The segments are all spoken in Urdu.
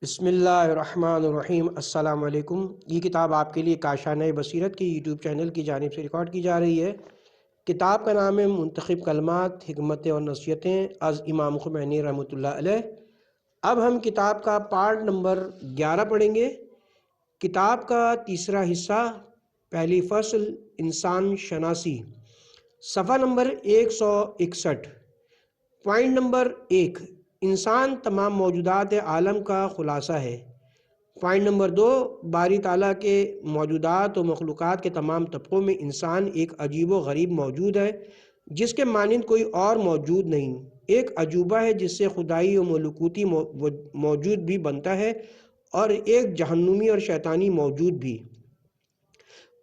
بسم اللہ الرحمن الرحیم۔ السلام علیکم۔ یہ کتاب آپ کے لیے کاشانۂ بصیرت کے یوٹیوب چینل کی جانب سے ریکارڈ کی جا رہی ہے۔ کتاب کا نام ہے منتخب کلمات، حکمتیں اور نصیحتیں از امام خمینی رحمۃ اللہ علیہ۔ اب ہم کتاب کا پارٹ نمبر 11 پڑھیں گے۔ کتاب کا تیسرا حصہ، پہلی فصل، انسان شناسی، صفحہ نمبر 161۔ پوائنٹ نمبر 1، انسان تمام موجودات عالم کا خلاصہ ہے۔ پوائنٹ نمبر 2، باری تعالیٰ کے موجودات و مخلوقات کے تمام طبقوں میں انسان ایک عجیب و غریب موجود ہے جس کے مانند کوئی اور موجود نہیں، ایک عجوبہ ہے جس سے خدائی و ملکوتی موجود بھی بنتا ہے اور ایک جہنمی اور شیطانی موجود بھی۔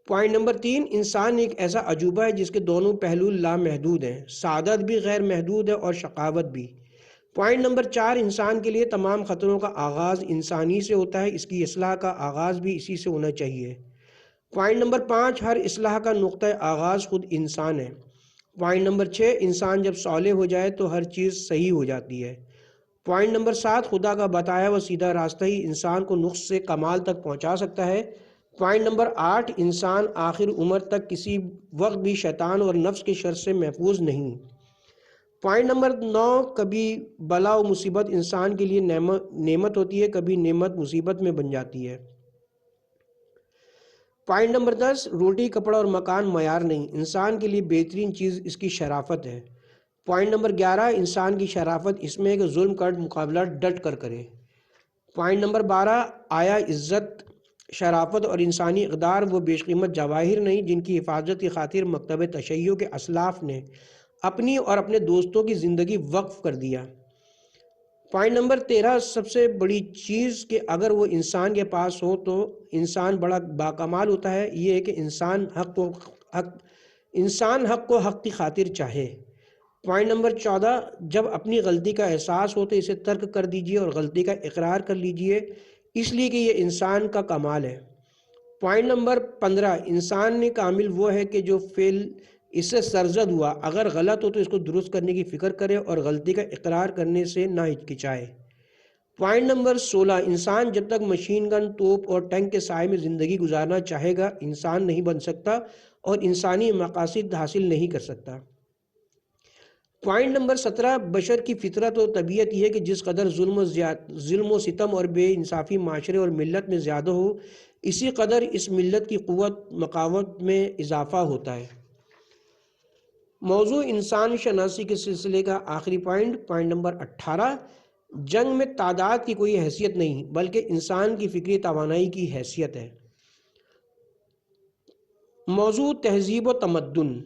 پوائنٹ نمبر 3، انسان ایک ایسا عجوبہ ہے جس کے دونوں پہلو لامحدود ہیں، سعادت بھی غیر محدود ہے اور شقاوت بھی۔ پوائنٹ نمبر 4، انسان کے لیے تمام خطروں کا آغاز انسانی سے ہوتا ہے، اس کی اصلاح کا آغاز بھی اسی سے ہونا چاہیے۔ پوائنٹ نمبر 5، ہر اصلاح کا نقطہ آغاز خود انسان ہے۔ پوائنٹ نمبر 6، انسان جب صالح ہو جائے تو ہر چیز صحیح ہو جاتی ہے۔ پوائنٹ نمبر 7، خدا کا بتایا وہ سیدھا راستہ ہی انسان کو نقص سے کمال تک پہنچا سکتا ہے۔ پوائنٹ نمبر 8، انسان آخر عمر تک کسی وقت بھی شیطان اور نفس کے شر سے محفوظ نہیں۔ پوائنٹ نمبر 9، کبھی بلا و مصیبت انسان کے لیے نعمت ہوتی ہے، کبھی نعمت مصیبت میں بن جاتی ہے۔ پوائنٹ نمبر 10، روٹی کپڑا اور مکان معیار نہیں، انسان کے لیے بہترین چیز اس کی شرافت ہے۔ پوائنٹ نمبر 11، انسان کی شرافت اس میں ہے کہ ظلم کا مقابلہ ڈٹ کر کرے۔ پوائنٹ نمبر 12، آیا عزت، شرافت اور انسانی اقدار وہ بیش قیمت جواہر نہیں جن کی حفاظت کی خاطر مکتب تشیع کے اسلاف نے اپنی اور اپنے دوستوں کی زندگی وقف کر دیا۔ پوائنٹ نمبر 13، سب سے بڑی چیز کہ اگر وہ انسان کے پاس ہو تو انسان بڑا باکمال ہوتا ہے، یہ ہے کہ انسان حق کو حق کی خاطر چاہے۔ پوائنٹ نمبر 14، جب اپنی غلطی کا احساس ہو تو اسے ترک کر دیجئے اور غلطی کا اقرار کر لیجئے، اس لیے کہ یہ انسان کا کمال ہے۔ پوائنٹ نمبر 15، انسان کامل وہ ہے کہ جو فعل اس سے سرزد ہوا اگر غلط ہو تو اس کو درست کرنے کی فکر کرے اور غلطی کا اقرار کرنے سے نہ ہچکچائے۔ پوائنٹ نمبر 16، انسان جب تک مشین گن، توپ اور ٹینک کے سائے میں زندگی گزارنا چاہے گا انسان نہیں بن سکتا اور انسانی مقاصد حاصل نہیں کر سکتا۔ پوائنٹ نمبر 17، بشر کی فطرت و طبیعت یہ ہے کہ جس قدر ظلم و ستم اور بے انصافی معاشرے اور ملت میں زیادہ ہو اسی قدر اس ملت کی قوت مقاومت میں اضافہ ہوتا ہے۔ موضوع انسان شناسی کے سلسلے کا آخری پوائنٹ نمبر 18، جنگ میں تعداد کی کوئی حیثیت نہیں بلکہ انسان کی فکری توانائی کی حیثیت ہے۔ موضوع تہذیب و تمدن۔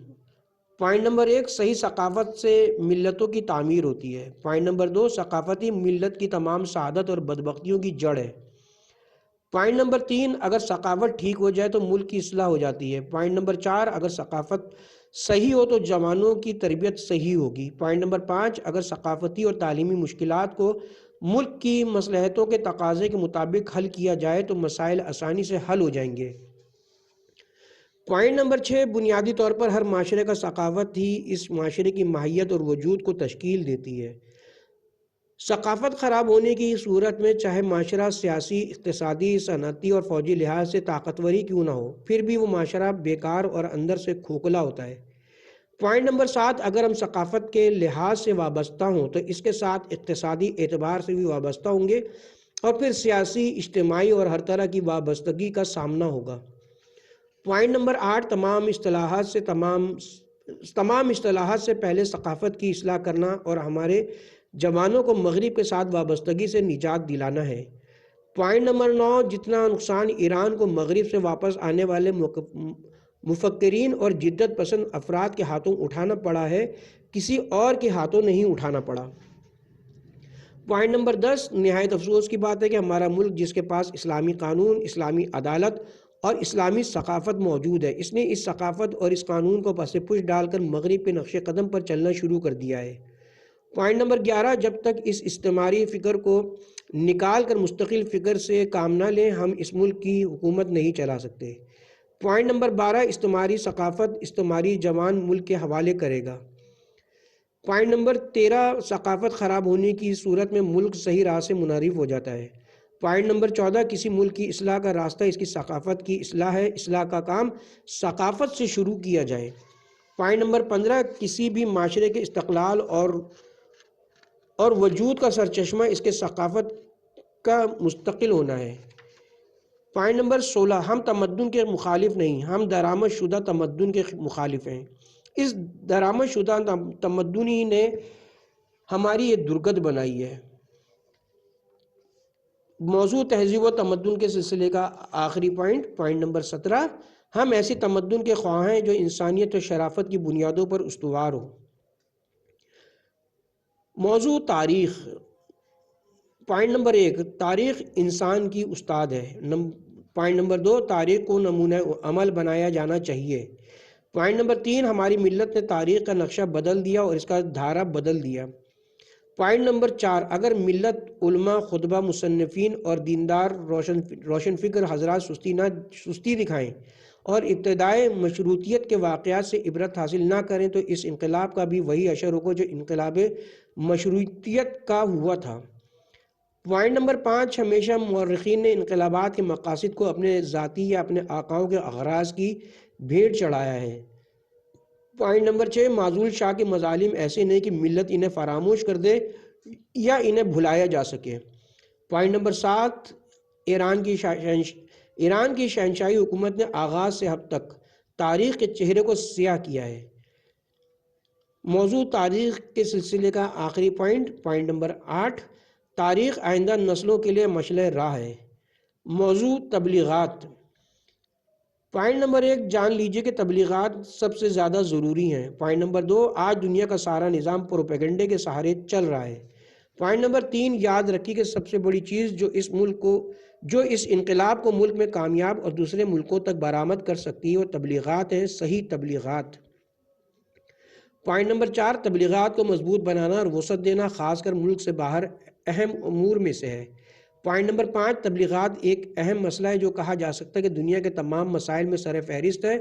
پوائنٹ نمبر 1، صحیح ثقافت سے ملتوں کی تعمیر ہوتی ہے۔ پوائنٹ نمبر 2، ثقافتی ملت کی تمام سعادت اور بدبختیوں کی جڑ ہے۔ پوائنٹ نمبر 3، اگر ثقافت ٹھیک ہو جائے تو ملک کی اصلاح ہو جاتی ہے۔ پوائنٹ نمبر 4، اگر ثقافت صحیح ہو تو جوانوں کی تربیت صحیح ہوگی۔ پوائنٹ نمبر 5، اگر ثقافتی اور تعلیمی مشکلات کو ملک کی مصلحتوں کے تقاضے کے مطابق حل کیا جائے تو مسائل آسانی سے حل ہو جائیں گے۔ پوائنٹ نمبر 6، بنیادی طور پر ہر معاشرے کا ثقافت ہی اس معاشرے کی ماہیت اور وجود کو تشکیل دیتی ہے۔ ثقافت خراب ہونے کی صورت میں چاہے معاشرہ سیاسی، اقتصادی، صنعتی اور فوجی لحاظ سے طاقتوری کیوں نہ ہو پھر بھی وہ معاشرہ بیکار اور اندر سے کھوکھلا ہوتا ہے۔ پوائنٹ نمبر 7، اگر ہم ثقافت کے لحاظ سے وابستہ ہوں تو اس کے ساتھ اقتصادی اعتبار سے بھی وابستہ ہوں گے اور پھر سیاسی، اجتماعی اور ہر طرح کی وابستگی کا سامنا ہوگا۔ پوائنٹ نمبر 8، تمام اصطلاحات سے پہلے ثقافت کی اصلاح کرنا اور ہمارے جوانوں کو مغرب کے ساتھ وابستگی سے نجات دلانا ہے۔ پوائنٹ نمبر 9، جتنا نقصان ایران کو مغرب سے واپس آنے والے مفکرین اور جدت پسند افراد کے ہاتھوں اٹھانا پڑا ہے کسی اور کے ہاتھوں نہیں اٹھانا پڑا۔ پوائنٹ نمبر 10، نہایت افسوس کی بات ہے کہ ہمارا ملک جس کے پاس اسلامی قانون، اسلامی عدالت اور اسلامی ثقافت موجود ہے، اس نے اس ثقافت اور اس قانون کو پس پش ڈال کر مغرب کے نقش قدم پر چلنا شروع کر دیا ہے۔ پوائنٹ نمبر 11، جب تک اس استعماری فکر کو نکال کر مستقل فکر سے کام نہ لیں ہم اس ملک کی حکومت نہیں چلا سکتے۔ پوائنٹ نمبر 12، استعماری ثقافت استعماری جوان ملک کے حوالے کرے گا۔ پوائنٹ نمبر 13، ثقافت خراب ہونے کی صورت میں ملک صحیح راہ سے منحرف ہو جاتا ہے۔ پوائنٹ نمبر 14، کسی ملک کی اصلاح کا راستہ اس کی ثقافت کی اصلاح ہے، اصلاح کا کام ثقافت سے شروع کیا جائے۔ پوائنٹ نمبر 15، کسی بھی معاشرے کے استقلال اور وجود کا سرچشمہ اس کے ثقافت کا مستقل ہونا ہے۔ پوائنٹ نمبر 16، ہم تمدن کے مخالف نہیں، ہم درآمد شدہ تمدن کے مخالف ہیں۔ اس درآمد شدہ تمدن ہی نے ہماری یہ درگت بنائی ہے۔ موضوع تہذیب و تمدن کے سلسلے کا آخری پوائنٹ نمبر 17، ہم ایسی تمدن کے خواہاں ہیں جو انسانیت و شرافت کی بنیادوں پر استوار ہو۔ موضوع تاریخ، پوائنٹ نمبر 1، تاریخ انسان کی استاد ہے۔ پوائنٹ نمبر 2، تاریخ کو نمونہ عمل بنایا جانا چاہیے۔ پوائنٹ نمبر 3، ہماری ملت نے تاریخ کا نقشہ بدل دیا اور اس کا دھارا بدل دیا۔ پوائنٹ نمبر 4، اگر ملت، علماء، خطبہ، مصنفین اور دیندار روشن فکر حضرات سستی دکھائیں اور ابتدائے مشروطیت کے واقعات سے عبرت حاصل نہ کریں تو اس انقلاب کا بھی وہی اشر ہوگا جو انقلاب مشروطیت کا ہوا تھا۔ پوائنٹ نمبر 5، ہمیشہ مورخین نے انقلابات کے مقاصد کو اپنے ذاتی یا اپنے آقاؤں کے اغراض کی بھیٹ چڑھایا ہے۔ پوائنٹ نمبر 6، معزول شاہ کے مظالم ایسے نہیں کہ ملت انہیں فراموش کر دے یا انہیں بھلایا جا سکے۔ پوائنٹ نمبر 7، ایران کی شہنشاہی حکومت نے آغاز سے اب تک تاریخ کے چہرے کو سیاہ کیا ہے۔ موضوع تاریخ کے سلسلے کا آخری پوائنٹ نمبر 8، تاریخ آئندہ نسلوں کے لیے مشعل راہ ہے۔ موضوع تبلیغات، پوائنٹ نمبر 1، جان لیجئے کہ تبلیغات سب سے زیادہ ضروری ہیں۔ پوائنٹ نمبر 2، آج دنیا کا سارا نظام پروپیگنڈے کے سہارے چل رہا ہے۔ پوائنٹ نمبر 3، یاد رکھیے کہ سب سے بڑی چیز جو اس انقلاب کو ملک میں کامیاب اور دوسرے ملکوں تک برآمد کر سکتی ہے وہ تبلیغات ہیں، صحیح تبلیغات۔ پوائنٹ نمبر 4، تبلیغات کو مضبوط بنانا اور وسعت دینا خاص کر ملک سے باہر اہم امور میں سے ہے۔ پوائنٹ نمبر 5، تبلیغات ایک اہم مسئلہ ہے جو کہا جا سکتا ہے کہ دنیا کے تمام مسائل میں سر فہرست ہے،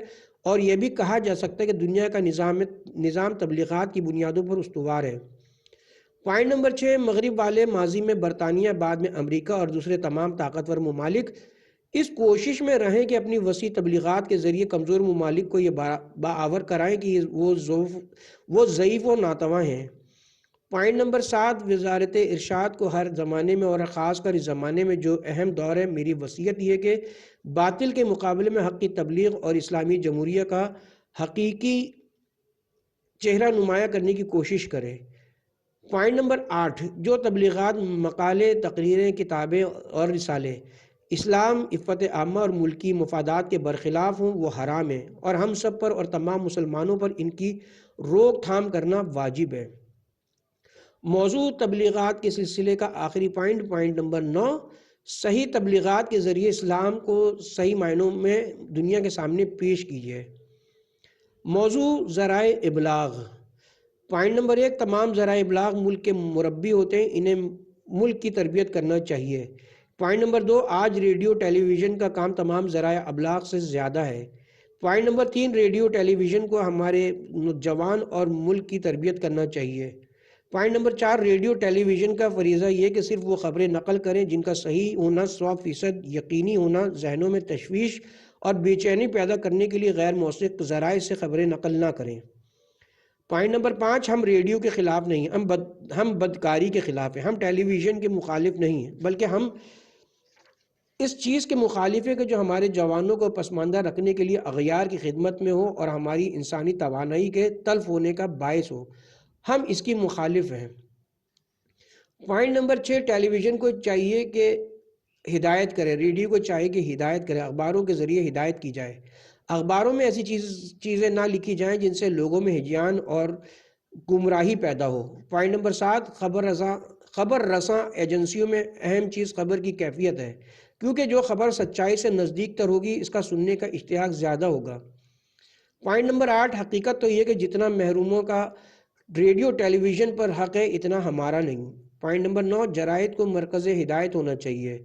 اور یہ بھی کہا جا سکتا ہے کہ دنیا کا نظام تبلیغات کی بنیادوں پر استوار ہے۔ پوائنٹ نمبر 6، مغرب والے ماضی میں برطانیہ، بعد میں امریکہ اور دوسرے تمام طاقتور ممالک اس کوشش میں رہیں کہ اپنی وسیع تبلیغات کے ذریعے کمزور ممالک کو یہ باور کرائیں کہ وہ ضعیف و ناتواں ہیں۔ پوائنٹ نمبر 7، وزارت ارشاد کو ہر زمانے میں اور خاص کر اس زمانے میں جو اہم دور ہے، میری وصیت یہ کہ باطل کے مقابلے میں حق کی تبلیغ اور اسلامی جمہوریہ کا حقیقی چہرہ نمایاں کرنے کی کوشش کرے۔ پوائنٹ نمبر 8، جو تبلیغات، مقالے، تقریریں، کتابیں اور رسالے اسلام، عفت عامہ اور ملکی مفادات کے برخلاف ہوں وہ حرام ہیں اور ہم سب پر اور تمام مسلمانوں پر ان کی روک تھام کرنا واجب ہے۔ موضوع تبلیغات کے سلسلے کا آخری پوائنٹ نمبر 9، صحیح تبلیغات کے ذریعے اسلام کو صحیح معنوں میں دنیا کے سامنے پیش کیجیے۔ موضوع ذرائع ابلاغ، پوائنٹ نمبر 1، تمام ذرائع ابلاغ ملک کے مربی ہوتے ہیں، انہیں ملک کی تربیت کرنا چاہیے۔ پوائنٹ نمبر 2، آج ریڈیو ٹیلی ویژن کا کام تمام ذرائع ابلاغ سے زیادہ ہے۔ پوائنٹ نمبر 3، ریڈیو ٹیلی ویژن کو ہمارے نوجوان اور ملک کی تربیت کرنا چاہیے۔ پوائنٹ نمبر 4، ریڈیو ٹیلی ویژن کا فریضہ یہ کہ صرف وہ خبریں نقل کریں جن کا صحیح ہونا 100% یقینی ہونا ذہنوں میں تشویش اور بے چینی پیدا کرنے کے لیے غیر موثق ذرائع سے خبریں نقل نہ کریں۔ پوائنٹ نمبر 5، ہم ریڈیو کے خلاف نہیں، ہم بدکاری کے خلاف ہیں۔ ہم ٹیلی ویژن کے مخالف نہیں ہیں بلکہ ہم اس چیز کے مخالف ہیں کہ جو ہمارے جوانوں کو پسماندہ رکھنے کے لیے اغیار کی خدمت میں ہو اور ہماری انسانی توانائی کے تلف ہونے کا باعث ہو، ہم اس کی مخالف ہیں۔ پوائنٹ نمبر 6، ٹیلی ویژن کو چاہیے کہ ہدایت کرے، ریڈیو کو چاہیے کہ ہدایت کرے، اخباروں کے ذریعے ہدایت کی جائے۔ اخباروں میں ایسی چیزیں نہ لکھی جائیں جن سے لوگوں میں ہجیان اور گمراہی پیدا ہو۔ پوائنٹ نمبر 7، خبر رساں ایجنسیوں میں اہم چیز خبر کی کیفیت ہے، کیونکہ جو خبر سچائی سے نزدیک تر ہوگی اس کا سننے کا اشتیاق زیادہ ہوگا۔ پوائنٹ نمبر 8، حقیقت تو یہ کہ جتنا محروموں کا ریڈیو ٹیلی ویژن پر حق ہے اتنا ہمارا نہیں۔ پوائنٹ نمبر 9، جرائد کو مرکز ہدایت ہونا چاہیے۔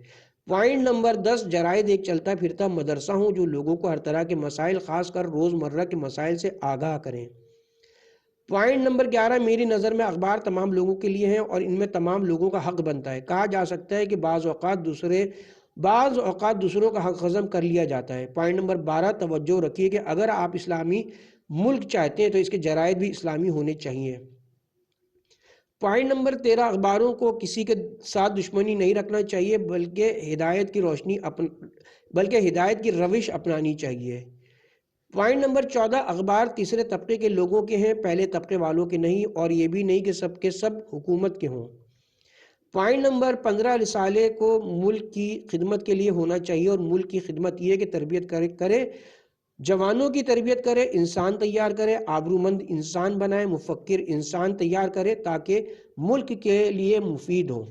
پوائنٹ نمبر 10، جرائد ایک چلتا پھرتا مدرسہ ہوں جو لوگوں کو ہر طرح کے مسائل، خاص کر روز مرہ کے مسائل سے آگاہ کریں۔ پوائنٹ نمبر 11، میری نظر میں اخبار تمام لوگوں کے لیے ہیں اور ان میں تمام لوگوں کا حق بنتا ہے۔ کہا جا سکتا ہے کہ بعض اوقات دوسروں کا حق ہضم کر لیا جاتا ہے۔ پوائنٹ نمبر 12، توجہ رکھیے کہ اگر آپ اسلامی ملک چاہتے ہیں تو اس کے جرائد بھی اسلامی ہونے چاہیے۔ پوائنٹ نمبر 13، اخباروں کو کسی کے ساتھ دشمنی نہیں رکھنا چاہیے بلکہ ہدایت کی روش اپنانی چاہیے۔ پوائنٹ نمبر 14، اخبار تیسرے طبقے کے لوگوں کے ہیں، پہلے طبقے والوں کے نہیں، اور یہ بھی نہیں کہ سب کے سب حکومت کے ہوں۔ پوائنٹ نمبر 15، رسالے کو ملک کی خدمت کے لیے ہونا چاہیے، اور ملک کی خدمت یہ کہ تربیت کرے، جوانوں کی تربیت کرے، انسان تیار کرے، آبرومند انسان بنائے، مفکر انسان تیار کرے تاکہ ملک کے لیے مفید ہو۔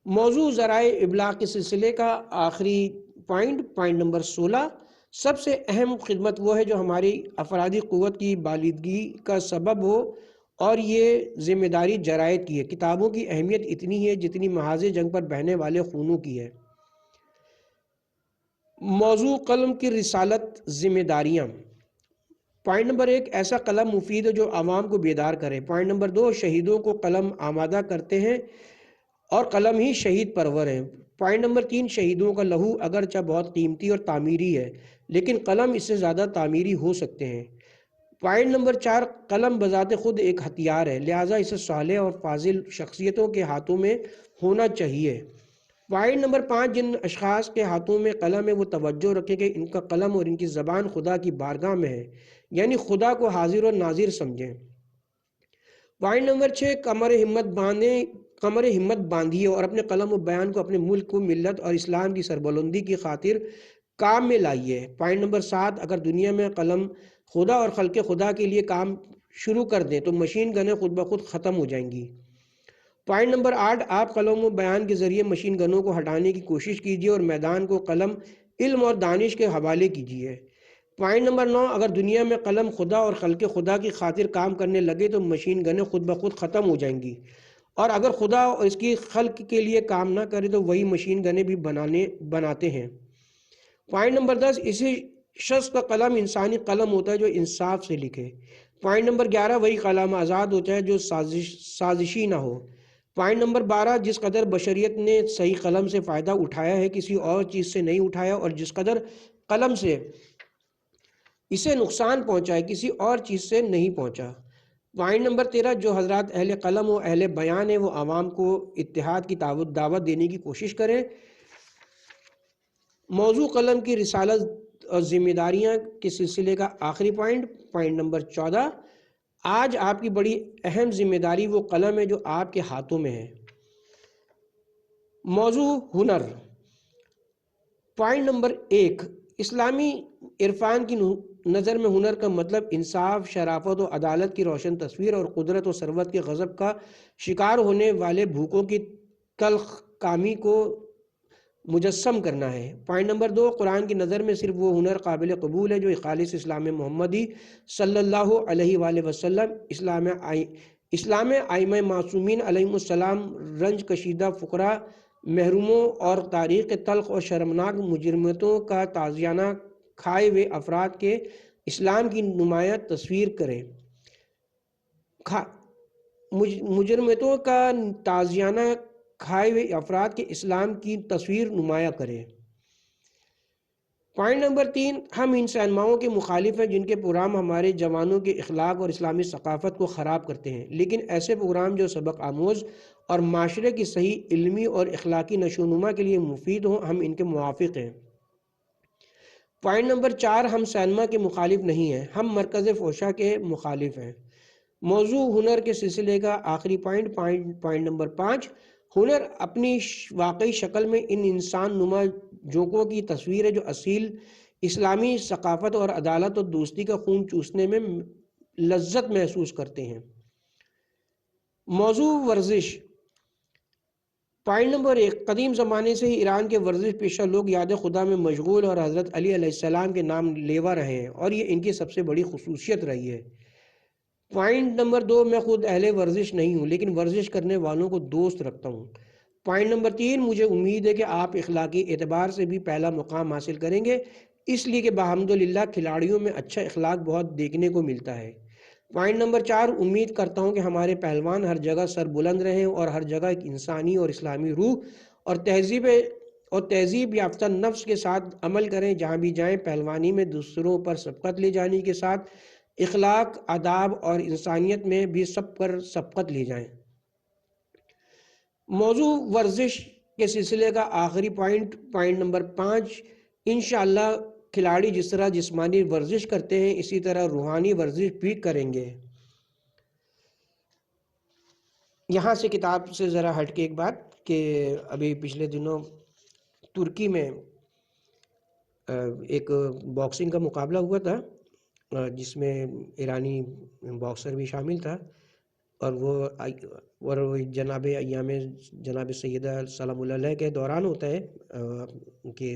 موضوع ذرائع ابلاغ کے سلسلے کا آخری پوائنٹ نمبر 16، سب سے اہم خدمت وہ ہے جو ہماری افرادی قوت کی بالغی کا سبب ہو، اور یہ ذمہ داری جرائد کی ہے۔ کتابوں کی اہمیت اتنی ہے جتنی محاذ جنگ پر بہنے والے خونوں کی ہے۔ موضوع قلم کی رسالت، ذمہ داریاں۔ پوائنٹ نمبر 1، ایسا قلم مفید ہے جو عوام کو بیدار کرے۔ پوائنٹ نمبر 2، شہیدوں کو قلم آمادہ کرتے ہیں اور قلم ہی شہید پرور ہیں۔ پوائنٹ نمبر 3، شہیدوں کا لہو اگرچہ بہت قیمتی اور تعمیری ہے لیکن قلم اس سے زیادہ تعمیری ہو سکتے ہیں۔ پوائنٹ نمبر 4، قلم بذات خود ایک ہتھیار ہے، لہٰذا اسے صالح اور فاضل شخصیتوں کے ہاتھوں میں ہونا چاہیے۔ پوائنٹ نمبر 5، جن اشخاص کے ہاتھوں میں قلم ہے وہ توجہ رکھیں کہ ان کا قلم اور ان کی زبان خدا کی بارگاہ میں ہے، یعنی خدا کو حاضر اور ناظر سمجھیں۔ پوائنٹ نمبر 6، کمر ہمت باندھیے اور اپنے قلم و بیان کو اپنے ملک کو، ملت اور اسلام کی سربلندی کی خاطر کام میں لائیے۔ پوائنٹ نمبر 7، اگر دنیا میں قلم خدا اور خلق خدا کے لیے کام شروع کر دیں تو مشین گنیں خود بخود ختم ہو جائیں گی۔ پوائنٹ نمبر 8، آپ قلم و بیان کے ذریعے مشین گنوں کو ہٹانے کی کوشش کیجیے اور میدان کو قلم، علم اور دانش کے حوالے کیجیے۔ پوائنٹ نمبر 9، اگر دنیا میں قلم خدا اور خلق خدا کی خاطر کام کرنے لگے تو مشین گنیں خود بخود ختم ہو جائیں گی، اور اگر خدا اور اس کی خلق کے لیے کام نہ کرے تو وہی مشین گنیں بھی بناتے ہیں۔ پوائنٹ نمبر 10، اسی شخص کا قلم انسانی قلم ہوتا ہے جو انصاف سے لکھے۔ پوائنٹ نمبر 11، وہی قلم آزاد ہوتا ہے جو سازشی نہ ہو۔ پوائنٹ نمبر 12، جس قدر بشریت نے صحیح قلم سے فائدہ اٹھایا ہے کسی اور چیز سے نہیں اٹھایا، اور جس قدر قلم سے اسے نقصان پہنچا ہے کسی اور چیز سے نہیں پہنچا۔ پوائنٹ نمبر 13، جو حضرات اہل قلم و اہل بیان ہیں وہ عوام کو اتحاد کی دعوت دینے کی کوشش کریں۔ موضوع قلم کی رسالت اور ذمہ داریاں کے سلسلے کا آخری پوائنٹ نمبر 14، آج آپ کی بڑی اہم ذمہ داری وہ قلم ہے جو آپ کے ہاتھوں میں ہے۔ موضوع ہنر۔ پوائنٹ نمبر 1، اسلامی عرفان کی نظر میں ہنر کا مطلب انصاف، شرافت و عدالت کی روشن تصویر اور قدرت و ثروت کے غضب کا شکار ہونے والے بھوکوں کی تلخ کامی کو مجسم کرنا ہے۔ پوائنٹ نمبر 2، قرآن کی نظر میں صرف وہ ہنر قابل قبول ہے جو خالص اسلام محمدی صلی اللہ علیہ وآلہ وسلم، اسلام ائمہ معصومین علیہم السلام، رنج کشیدہ فقراء، محروموں اور تاریخ تلخ اور شرمناک مجرمتوں کا تازیانہ کھائے ہوئے افراد کے اسلام کی نمایاں تصویر کرے۔ مجرمتوں کا تازیانہ کھائے ہوئے افراد کے اسلام کی تصویر نمایاں کرے۔ پوائنٹ نمبر 3، ہم ان سینماؤں کے مخالف ہیں جن کے پروگرام ہمارے جوانوں کے اخلاق اور اسلامی ثقافت کو خراب کرتے ہیں، لیکن ایسے پروگرام جو سبق آموز اور معاشرے کی صحیح علمی اور اخلاقی نشو و نما کے لیے مفید ہوں، ہم ان کے موافق ہیں۔ پوائنٹ نمبر 4، ہم سینما کے مخالف نہیں ہیں، ہم مرکز فوشا کے مخالف ہیں۔ موضوع ہنر کے سلسلے کا آخری پوائنٹ نمبر 5، ہنر اپنی واقعی شکل میں ان انسان نما جوکوں کی تصویر ہے جو اصیل اسلامی ثقافت اور عدالت اور دوستی کا خون چوسنے میں لذت محسوس کرتے ہیں۔ موضوع ورزش۔ پوائنٹ نمبر 1، قدیم زمانے سے ہی ایران کے ورزش پیشہ لوگ یاد خدا میں مشغول اور حضرت علی علیہ السلام کے نام لیوا رہے ہیں، اور یہ ان کی سب سے بڑی خصوصیت رہی ہے۔ پوائنٹ نمبر 2، میں خود اہل ورزش نہیں ہوں لیکن ورزش کرنے والوں کو دوست رکھتا ہوں۔ پوائنٹ نمبر 3، مجھے امید ہے کہ آپ اخلاقی اعتبار سے بھی پہلا مقام حاصل کریں گے، اس لیے کہ بحمداللہ کھلاڑیوں میں اچھا اخلاق بہت دیکھنے کو ملتا ہے۔ پوائنٹ نمبر 4، امید کرتا ہوں کہ ہمارے پہلوان ہر جگہ سر بلند رہیں اور ہر جگہ ایک انسانی اور اسلامی روح اور تہذیب یافتہ نفس کے ساتھ عمل کریں، جہاں بھی جائیں پہلوانی میں دوسروں پر سبقت لے جانے کے ساتھ اخلاق، آداب اور انسانیت میں بھی سب پر سبقت لے جائیں۔ موضوع ورزش کے سلسلے کا آخری پوائنٹ نمبر 5، انشاءاللہ کھلاڑی جس طرح جسمانی ورزش کرتے ہیں اسی طرح روحانی ورزش بھی کریں گے۔ یہاں سے کتاب سے ذرا ہٹ کے ایک بات کہ ابھی پچھلے دنوں ترکی میں ایک باکسنگ کا مقابلہ ہوا تھا جس میں ایرانی باکسر بھی شامل تھا، اور وہ جناب ایام جناب سیدہ سلام اللہ علیہ کے دوران ہوتا ہے کہ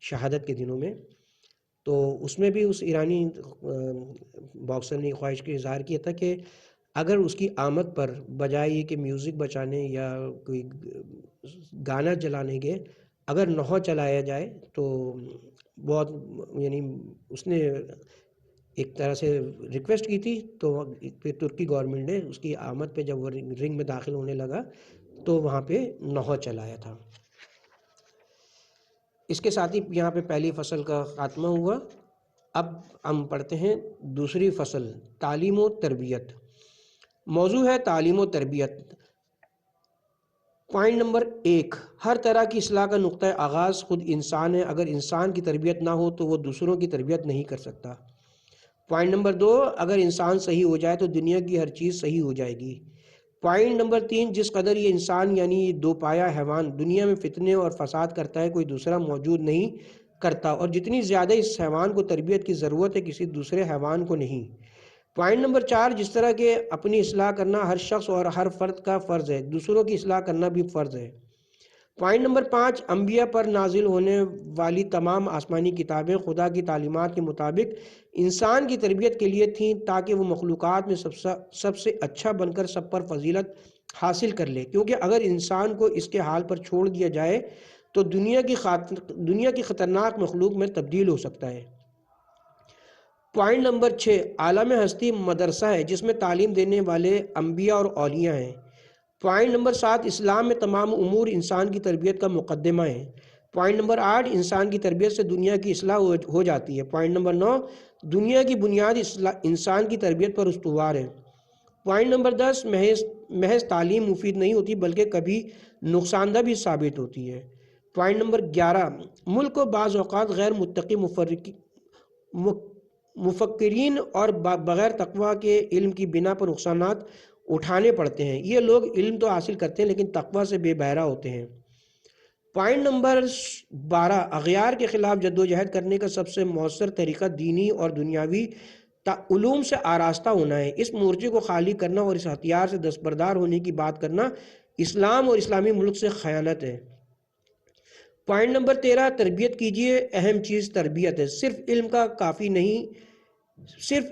شہادت کے دنوں میں، تو اس میں بھی اس ایرانی باکسر نے خواہش کا اظہار کیا تھا کہ اگر اس کی آمد پر بجائے یہ کہ میوزک بچانے یا کوئی گانا چلانے کے اگر نہو چلایا جائے تو بہت، یعنی اس نے ایک طرح سے ریکویسٹ کی تھی، تو پھر ترکی گورنمنٹ نے اس کی آمد پہ جب وہ رنگ میں داخل ہونے لگا تو وہاں پہ نہو چلایا تھا۔ اس کے ساتھ ہی یہاں پہ پہلی فصل کا خاتمہ ہوا۔ اب ہم پڑھتے ہیں دوسری فصل، تعلیم و تربیت۔ موضوع ہے تعلیم و تربیت۔ پوائنٹ نمبر 1، ہر طرح کی اصلاح کا نقطہ آغاز خود انسان ہے۔ اگر انسان کی تربیت نہ ہو تو وہ دوسروں کی تربیت نہیں کر سکتا۔ پوائنٹ نمبر 2، اگر انسان صحیح ہو جائے تو دنیا کی ہر چیز صحیح ہو جائے گی۔ پوائنٹ نمبر 3، جس قدر یہ انسان یعنی یہ دو پایا حیوان دنیا میں فتنے اور فساد کرتا ہے کوئی دوسرا موجود نہیں کرتا، اور جتنی زیادہ اس حیوان کو تربیت کی ضرورت ہے کسی دوسرے حیوان کو نہیں۔ پوائنٹ نمبر 4، جس طرح کہ اپنی اصلاح کرنا ہر شخص اور ہر فرد کا فرض ہے، دوسروں کی اصلاح کرنا بھی فرض ہے۔ پوائنٹ نمبر 5، انبیاء پر نازل ہونے والی تمام آسمانی کتابیں خدا کی تعلیمات کے مطابق انسان کی تربیت کے لیے تھیں تاکہ وہ مخلوقات میں سب سے اچھا بن کر سب پر فضیلت حاصل کر لے، کیونکہ اگر انسان کو اس کے حال پر چھوڑ دیا جائے تو دنیا کی خطرناک مخلوق میں تبدیل ہو سکتا ہے۔ پوائنٹ نمبر 6، عالم ہستی مدرسہ ہے جس میں تعلیم دینے والے انبیاء اور اولیاء ہیں۔ پوائنٹ نمبر 7، اسلام میں تمام امور انسان کی تربیت کا مقدمہ ہے۔ پوائنٹ نمبر 8، انسان کی تربیت سے دنیا کی اصلاح ہو جاتی ہے۔ پوائنٹ نمبر 9، دنیا کی بنیاد انسان کی تربیت پر استوار ہے۔ پوائنٹ نمبر 10، محض تعلیم مفید نہیں ہوتی بلکہ کبھی نقصان دہ بھی ثابت ہوتی ہے۔ پوائنٹ نمبر 11، ملک کو بعض اوقات غیر متقی مفکرین اور بغیر تقوی کے علم کی بنا پر نقصانات اٹھانے پڑتے ہیں۔ یہ لوگ علم تو حاصل کرتے ہیں لیکن تقوی سے بے بہرہ ہوتے ہیں۔ پوائنٹ نمبر 12، اغیار کے خلاف جدوجہد کرنے کا سب سے مؤثر طریقہ دینی اور دنیاوی علوم سے آراستہ ہونا ہے۔ اس مورچے کو خالی کرنا اور اس ہتھیار سے دستبردار ہونے کی بات کرنا اسلام اور اسلامی ملک سے خیانت ہے۔ پوائنٹ نمبر 13، تربیت کیجئے، اہم چیز تربیت ہے۔ صرف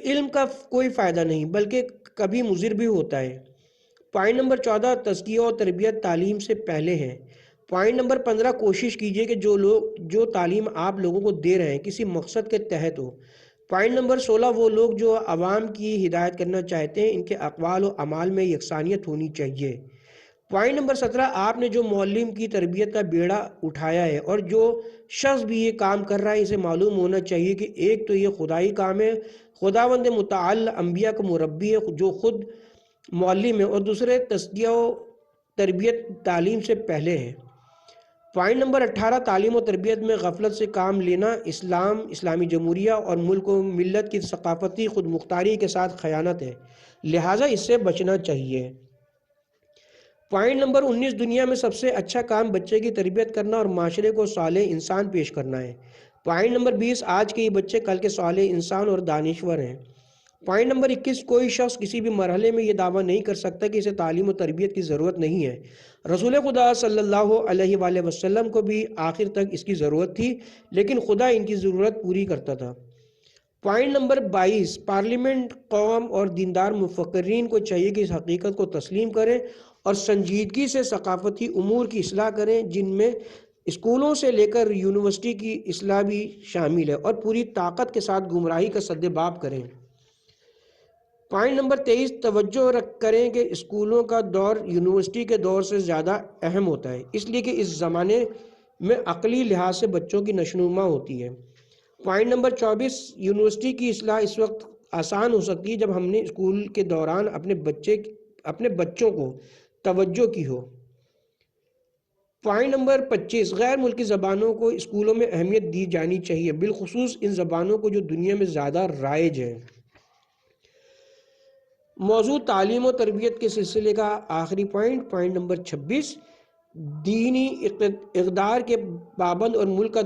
علم کا کوئی فائدہ نہیں بلکہ کبھی مضر بھی ہوتا ہے۔ پوائنٹ نمبر 14، تزکیہ اور تربیت تعلیم سے پہلے ہے۔ پوائنٹ نمبر 15، کوشش کیجئے کہ جو تعلیم آپ لوگوں کو دے رہے ہیں کسی مقصد کے تحت ہو۔ پوائنٹ نمبر 16، وہ لوگ جو عوام کی ہدایت کرنا چاہتے ہیں ان کے اقوال و اعمال میں یکسانیت ہونی چاہیے۔ پوائنٹ نمبر 17، آپ نے جو معلم کی تربیت کا بیڑا اٹھایا ہے اور جو شخص بھی یہ کام کر رہا ہے اسے معلوم ہونا چاہیے کہ ایک تو یہ خدائی کام ہے، خداوند متعال انبیاء کا مربی ہے جو خود معلم ہے، اور دوسرے تزکیہ و تربیت تعلیم سے پہلے ہے۔ پوائنٹ نمبر 18، تعلیم و تربیت میں غفلت سے کام لینا اسلامی جمہوریہ اور ملک و ملت کی ثقافتی خود مختاری کے ساتھ خیانت ہے، لہٰذا اس سے بچنا چاہیے۔ پوائنٹ نمبر 19، دنیا میں سب سے اچھا کام بچے کی تربیت کرنا اور معاشرے کو صالح انسان پیش کرنا ہے۔ پوائنٹ نمبر 20، آج کے یہ بچے کل کے صالح انسان اور دانشور ہیں۔ پوائنٹ نمبر 21، کوئی شخص کسی بھی مرحلے میں یہ دعویٰ نہیں کر سکتا کہ اسے تعلیم و تربیت کی ضرورت نہیں ہے۔ رسول خدا صلی اللہ علیہ وآلہ وسلم کو بھی آخر تک اس کی ضرورت تھی لیکن خدا ان کی ضرورت پوری کرتا تھا۔ پوائنٹ نمبر 22، پارلیمنٹ، قوم اور دیندار مفکرین کو چاہیے کہ اس حقیقت کو تسلیم کریں اور سنجیدگی سے ثقافتی امور کی اصلاح کریں جن میں اسکولوں سے لے کر یونیورسٹی کی اصلاح بھی شامل ہے، اور پوری طاقت کے ساتھ گمراہی کا سد باب کریں۔ پوائنٹ نمبر 23، توجہ کریں کہ اسکولوں کا دور یونیورسٹی کے دور سے زیادہ اہم ہوتا ہے، اس لیے کہ اس زمانے میں عقلی لحاظ سے بچوں کی نشوونما ہوتی ہے۔ پوائنٹ نمبر 24، یونیورسٹی کی اصلاح اس وقت آسان ہو سکتی ہے جب ہم نے اسکول کے دوران اپنے بچوں کو توجہ کی ہو۔ پوائنٹ نمبر 25، غیر ملکی زبانوں کو اسکولوں میں اہمیت دی جانی چاہیے، بالخصوص ان زبانوں کو جو دنیا میں زیادہ رائج ہیں۔ موضوع تعلیم و تربیت کے سلسلے کا آخری پوائنٹ نمبر 26، دینی اقدار کے پابند اور ملک کا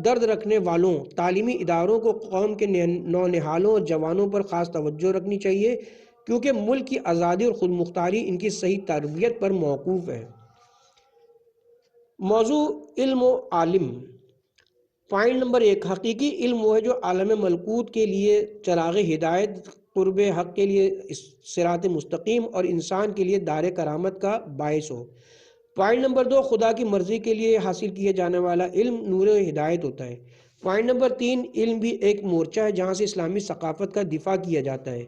درد رکھنے والوں تعلیمی اداروں کو قوم کے نونہالوں اور جوانوں پر خاص توجہ رکھنی چاہیے، کیونکہ ملک کی آزادی اور خود مختاری ان کی صحیح تربیت پر موقوف ہے۔ موضوع علم و عالم۔ پوائنٹ نمبر 1، حقیقی علم وہ ہے جو عالم ملکوت کے لیے چراغ ہدایت، قرب حق کے لیے صراط مستقیم اور انسان کے لیے دار کرامت کا باعث ہو۔ پوائنٹ نمبر 2، خدا کی مرضی کے لیے حاصل کیے جانے والا علم نور و ہدایت ہوتا ہے۔ پوائنٹ نمبر 3، علم بھی ایک مورچہ ہے جہاں سے اسلامی ثقافت کا دفاع کیا جاتا ہے۔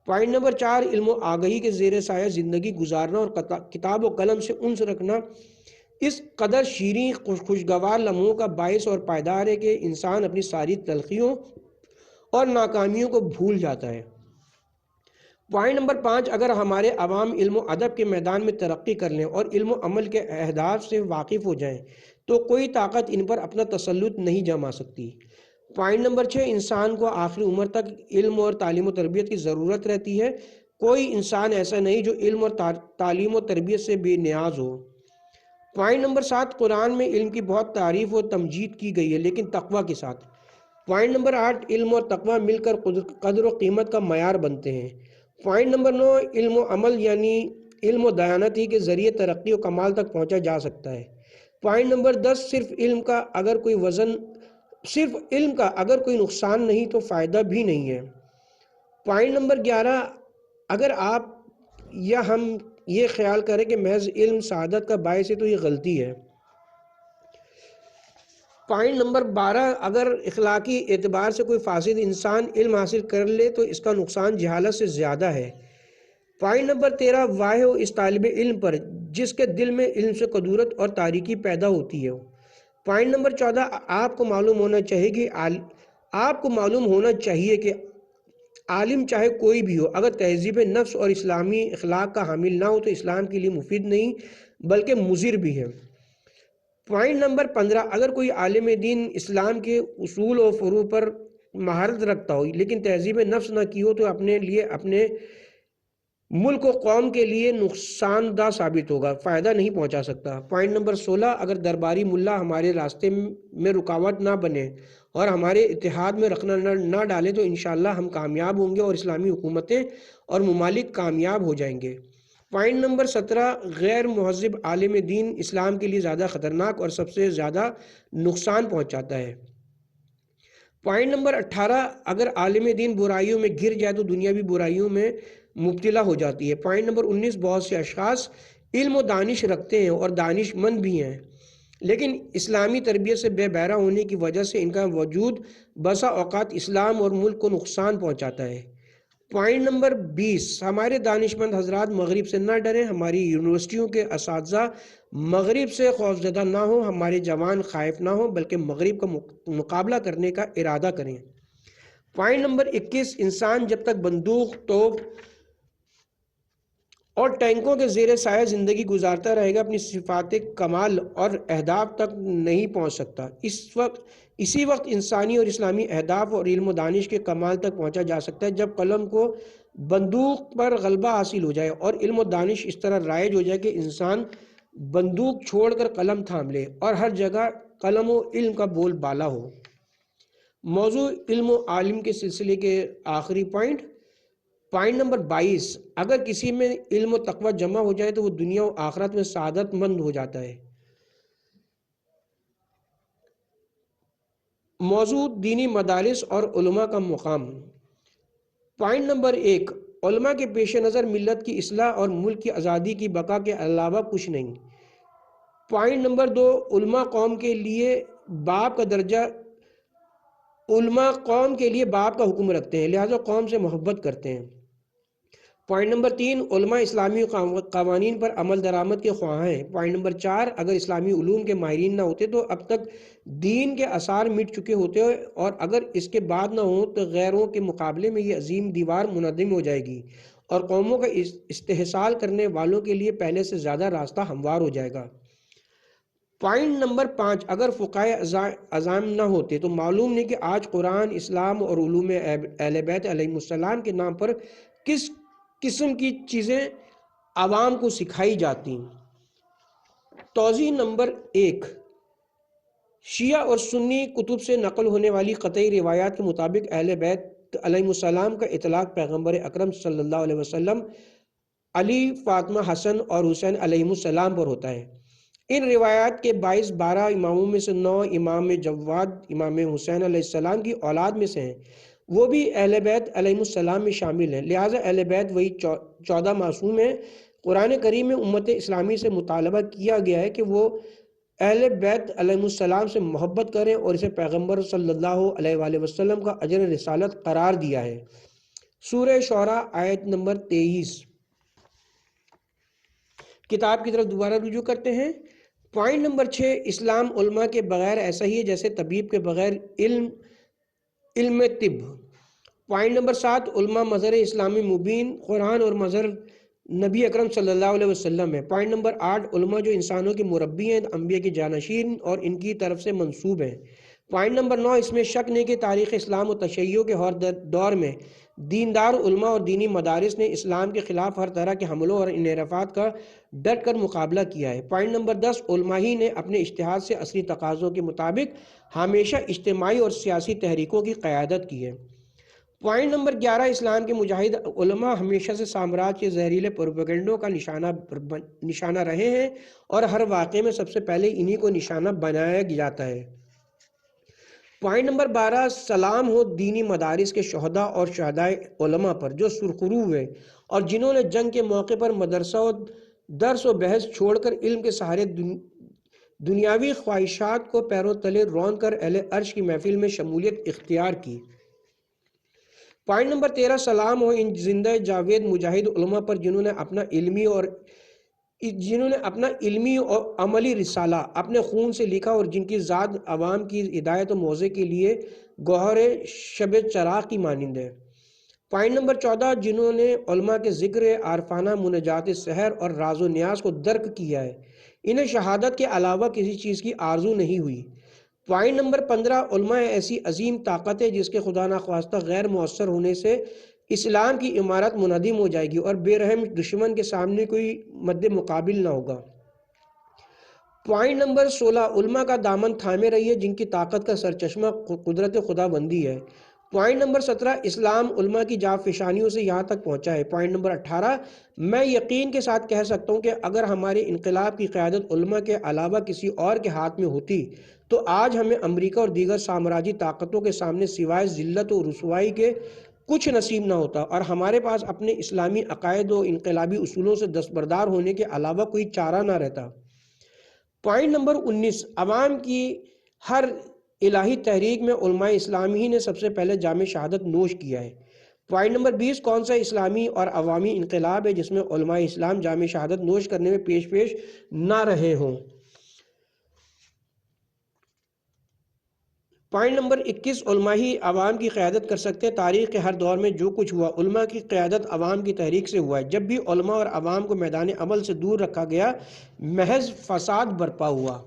پوائنٹ نمبر 4، علم و آگہی کے زیر سایہ زندگی گزارنا اور کتاب و قلم سے انس رکھنا اس قدر شیریں خوشگوار لمحوں کا باعث اور پائیدار ہے کہ انسان اپنی ساری تلخیوں اور ناکامیوں کو بھول جاتا ہے۔ پوائنٹ نمبر 5، اگر ہمارے عوام علم و ادب کے میدان میں ترقی کر لیں اور علم و عمل کے اہداف سے واقف ہو جائیں تو کوئی طاقت ان پر اپنا تسلط نہیں جما سکتی۔ پوائنٹ نمبر 6، انسان کو آخری عمر تک علم اور تعلیم و تربیت کی ضرورت رہتی ہے۔ کوئی انسان ایسا نہیں جو علم اور تعلیم و تربیت سے بے نیاز ہو۔ پوائنٹ نمبر 7، قرآن میں علم کی بہت تعریف و تمجید کی گئی ہے، لیکن تقوی کے ساتھ۔ پوائنٹ نمبر 8، علم اور تقوی مل کر قدر و قیمت کا معیار بنتے ہیں۔ پوائنٹ نمبر 9، علم و عمل یعنی علم و دیانت ہی کے ذریعے ترقی و کمال تک پہنچا جا سکتا ہے۔ پوائنٹ نمبر 10، صرف علم کا اگر کوئی نقصان نہیں تو فائدہ بھی نہیں ہے۔ پوائنٹ نمبر 11، اگر آپ یا ہم یہ خیال کریں کہ محض علم سعادت کا باعث ہے تو یہ غلطی ہے۔ پوائنٹ نمبر 12، اگر اخلاقی اعتبار سے کوئی فاسد انسان علم حاصل کر لے تو اس کا نقصان جہالت سے زیادہ ہے۔ پوائنٹ نمبر 13، واہ ہو اس طالب علم پر جس کے دل میں علم سے قدورت اور تاریکی پیدا ہوتی ہے۔ پوائنٹ نمبر 14، آپ کو معلوم ہونا چاہیے کہ عالم چاہے کوئی بھی ہو، اگر تہذیب نفس اور اسلامی اخلاق کا حامل نہ ہو تو اسلام کے لیے مفید نہیں بلکہ مضر بھی ہے۔ پوائنٹ نمبر 15، اگر کوئی عالم دین اسلام کے اصول و فروع پر مہارت رکھتا ہو لیکن تہذیب نفس نہ کی ہو تو اپنے لیے، اپنے ملک و قوم کے لیے نقصان دہ ثابت ہوگا، فائدہ نہیں پہنچا سکتا۔ پوائنٹ نمبر 16، اگر درباری ملا ہمارے راستے میں رکاوٹ نہ بنے اور ہمارے اتحاد میں رکھنا نہ ڈالے تو انشاءاللہ ہم کامیاب ہوں گے اور اسلامی حکومتیں اور ممالک کامیاب ہو جائیں گے۔ پوائنٹ نمبر 17، غیر مہذب عالم دین اسلام کے لیے زیادہ خطرناک اور سب سے زیادہ نقصان پہنچاتا ہے۔ پوائنٹ نمبر 18، اگر عالم دین برائیوں میں گر جائے تو دنیا بھی برائیوں میں مبتلا ہو جاتی ہے۔ پوائنٹ نمبر 19، بہت سے اشخاص علم و دانش رکھتے ہیں اور دانش مند بھی ہیں لیکن اسلامی تربیت سے بے بہرہ ہونے کی وجہ سے ان کا وجود بسا اوقات اسلام اور ملک کو نقصان پہنچاتا ہے۔ پوائنٹ نمبر 20، ہمارے دانش مند حضرات مغرب سے نہ ڈریں، ہماری یونیورسٹیوں کے اساتذہ مغرب سے خوفزدہ نہ ہوں، ہمارے جوان خائف نہ ہوں بلکہ مغرب کا مقابلہ کرنے کا ارادہ کریں۔ پوائنٹ نمبر 21، انسان جب تک بندوق، توپ اور ٹینکوں کے زیر سایہ زندگی گزارتا رہے گا اپنی صفات کمال اور اہداف تک نہیں پہنچ سکتا۔ اسی وقت انسانی اور اسلامی اہداف اور علم و دانش کے کمال تک پہنچا جا سکتا ہے جب قلم کو بندوق پر غلبہ حاصل ہو جائے اور علم و دانش اس طرح رائج ہو جائے کہ انسان بندوق چھوڑ کر قلم تھام لے اور ہر جگہ قلم و علم کا بول بالا ہو۔ موضوع علم و عالم کے سلسلے کے آخری پوائنٹ نمبر 22، اگر کسی میں علم و تقوی جمع ہو جائے تو وہ دنیا و آخرت میں سعادت مند ہو جاتا ہے۔ موضوع دینی مدارس اور علماء کا مقام۔ پوائنٹ نمبر 1، علماء کے پیش نظر ملت کی اصلاح اور ملک کی آزادی کی بقا کے علاوہ کچھ نہیں۔ پوائنٹ نمبر 2، علماء قوم کے لیے باپ کا درجہ علماء قوم کے لیے باپ کا حکم رکھتے ہیں، لہٰذا قوم سے محبت کرتے ہیں۔ پوائنٹ نمبر 3، علماء اسلامی قوانین پر عمل درآمد کے خواہاں ہیں۔ پوائنٹ نمبر 4، اگر اسلامی علوم کے ماہرین نہ ہوتے تو اب تک دین کے آثار مٹ چکے ہوتے، اور اگر اس کے بعد نہ ہوں تو غیروں کے مقابلے میں یہ عظیم دیوار منہدم ہو جائے گی اور قوموں کا استحصال کرنے والوں کے لیے پہلے سے زیادہ راستہ ہموار ہو جائے گا۔ پوائنٹ نمبر 5، اگر فقہائے اعظام نہ ہوتے تو معلوم نہیں کہ آج قرآن، اسلام اور علوم اہل بیت علیہم السلام کے نام پر کس قسم کی چیزیں عوام کو سکھائی جاتی۔ توضیح نمبر 1، شیعہ اور سنی کتب سے نقل ہونے والی قطعی روایات کے مطابق اہل بیت علیہم السلام کا اطلاق پیغمبر اکرم صلی اللہ علیہ وسلم، علی، فاطمہ، حسن اور حسین علیہم السلام پر ہوتا ہے۔ ان روایات کے باعث 12 اماموں میں سے 9 امام جواد امام حسین علیہ السلام کی اولاد میں سے ہیں، وہ بھی اہل بیت علیہ السلام میں شامل ہیں، لہٰذا اہل بیت وہی 14 معصوم ہیں۔ قرآن کریم میں امت اسلامی سے مطالبہ کیا گیا ہے کہ وہ اہل بیت علیہ السلام سے محبت کریں اور اسے پیغمبر صلی اللہ علیہ وآلہ وسلم کا اجر رسالت قرار دیا ہے۔ سورہ شعراء آیت نمبر 23۔ کتاب کی طرف دوبارہ رجوع کرتے ہیں۔ پوائنٹ نمبر 6، اسلام علماء کے بغیر ایسا ہی ہے جیسے طبیب کے بغیر علم طب۔ پوائنٹ نمبر 7، علماء مظہر اسلامی مبین، قرآن اور مظہر نبی اکرم صلی اللہ علیہ وسلم ہے۔ پوائنٹ نمبر 8، علماء جو انسانوں کے مربی ہیں، انبیاء کے جانشین اور ان کی طرف سے منسوب ہیں۔ پوائنٹ نمبر 9، اس میں شک نہیں کہ تاریخ اسلام و تشیع کے ہر دور میں دیندار علماء اور دینی مدارس نے اسلام کے خلاف ہر طرح کے حملوں اور انحرافات کا ڈٹ کر مقابلہ کیا ہے۔ پوائنٹ نمبر 10، علماء ہی نے اپنے اجتہاد سے عصری تقاضوں کے مطابق ہمیشہ اجتماعی اور سیاسی تحریکوں کی قیادت کی ہے۔ پوائنٹ نمبر 11، اسلام کے مجاہد علماء ہمیشہ سے سامراج کے زہریلے پروپیگنڈوں کا نشانہ رہے ہیں اور ہر واقعے میں سب سے پہلے انہی کو نشانہ بنایا جاتا ہے۔ پوائنٹ نمبر 12، سلام ہو دینی مدارس کے شہداء اور شہدائے علماء پر جو سرخرو ہوئے اور جنہوں نے جنگ کے موقع پر مدرسہ و درس و بحث چھوڑ کر علم کے سہارے دنیاوی خواہشات کو پیروں تلے رون کر اہل عرش کی محفل میں شمولیت اختیار کی۔ پوائنٹ نمبر 13، سلام ہو ان زندہ جاوید مجاہد علماء پر جنہوں نے اپنا علمی اور عملی رسالہ اپنے خون سے لکھا اور جن کی ذات عوام کی ہدایت و موعظے کے لیے گوہر شب چراغ کی مانند ہے۔ پوائنٹ نمبر 14، جنہوں نے علماء کے ذکر عارفانہ مناجات سحر اور راز و نیاز کو درک کیا ہے، انہیں شہادت کے علاوہ کسی چیز کی آرزو نہیں ہوئی۔ پوائنٹ نمبر 15، علماء ایسی عظیم طاقت ہے جس کے خدا نخواستہ غیر مؤثر ہونے سے اسلام کی عمارت منہدم ہو جائے گی اور بے رحم دشمن کے سامنے کوئی مد مقابل نہ ہوگا۔ پوائنٹ نمبر 16، علماء کا دامن تھامے رہیے جن کی طاقت کا سرچشمہ قدرت خدا بندی ہے۔ پوائنٹ نمبر 17، اسلام علماء کی جاوفشانیوں سے یہاں تک پہنچا ہے۔ پوائنٹ نمبر 18، میں یقین کے ساتھ کہہ سکتا ہوں کہ اگر ہمارے انقلاب کی قیادت علماء کے علاوہ کسی اور کے ہاتھ میں ہوتی تو آج ہمیں امریکہ اور دیگر سامراجی طاقتوں کے سامنے سوائے ذلت و رسوائی کے کچھ نصیب نہ ہوتا اور ہمارے پاس اپنے اسلامی عقائد و انقلابی اصولوں سے دستبردار ہونے کے علاوہ کوئی چارہ نہ رہتا۔ پوائنٹ نمبر 19، عوام کی ہر الہی تحریک میں علماء اسلام ہی نے سب سے پہلے جام شہادت نوش کیا ہے۔ پوائنٹ نمبر 20، کون سا اسلامی اور عوامی انقلاب ہے جس میں علماء اسلام جام شہادت نوش کرنے میں پیش نہ رہے ہوں۔ پوائنٹ نمبر 21، علماء ہی عوام کی قیادت کر سکتے ہیں۔ تاریخ کے ہر دور میں جو کچھ ہوا علماء کی قیادت عوام کی تحریک سے ہوا ہے۔ جب بھی علماء اور عوام کو میدان عمل سے دور رکھا گیا محض فساد برپا ہوا۔